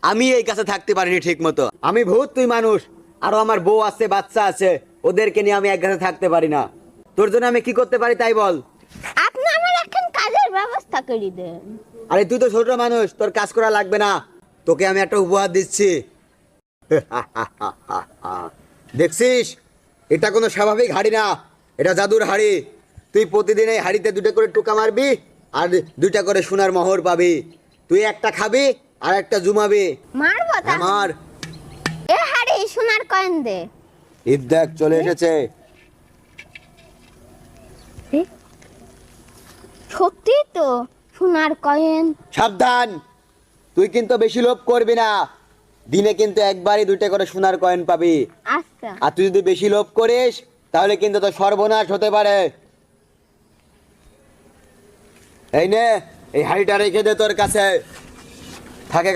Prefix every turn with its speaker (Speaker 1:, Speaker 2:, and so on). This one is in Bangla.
Speaker 1: আমি এই কাছে থাকতে পারিনি ঠিক মতো। আমি ভূত, তুই মানুষ। আরো আমার বউ আছে, বাচ্চা আছে, ওদেরকে নিয়ে আমি এক কাছে থাকতে পারি না। তোর জন্য আমি কি করতে পারি তাই বল।
Speaker 2: আপনি আমার এখন কাজের ব্যবস্থা করে দেন।
Speaker 1: আরে তুই তো ছোট মানুষ, তোর কাজ করা লাগবে না। তোকে আমি একটা উপহার দিচ্ছি। দেখছিস, এটা কোনো স্বাভাবিক হাড়ি না, এটা জাদুর হাড়ি। তুই প্রতিদিন এই হাড়িতে 2টা করে টোকা মারবি আর 2টা করে সোনার মোহর পাবি। তুই একটা খাবি আর একটা জুমাবি।
Speaker 2: মারবো তা?
Speaker 1: আমার
Speaker 2: এ হাড়ি সোনার কয়েন দে।
Speaker 1: ঈদ দেখ চলে এসেছে।
Speaker 2: সত্যি তো সোনার কয়েন।
Speaker 1: সাবধান, তুই কিন্তু বেশি লোভ করবি না। দিনে কিন্তু একবারই 2টা করে সোনার কয়েন পাবি।
Speaker 2: আচ্ছা।
Speaker 1: আর তুই যদি বেশি লোভ করিস তাহলে কিন্তু তোর সর্বনাশ হতে পারে। এই নে, এই হাড়িটা রেখে দে তোর কাছে থাকে।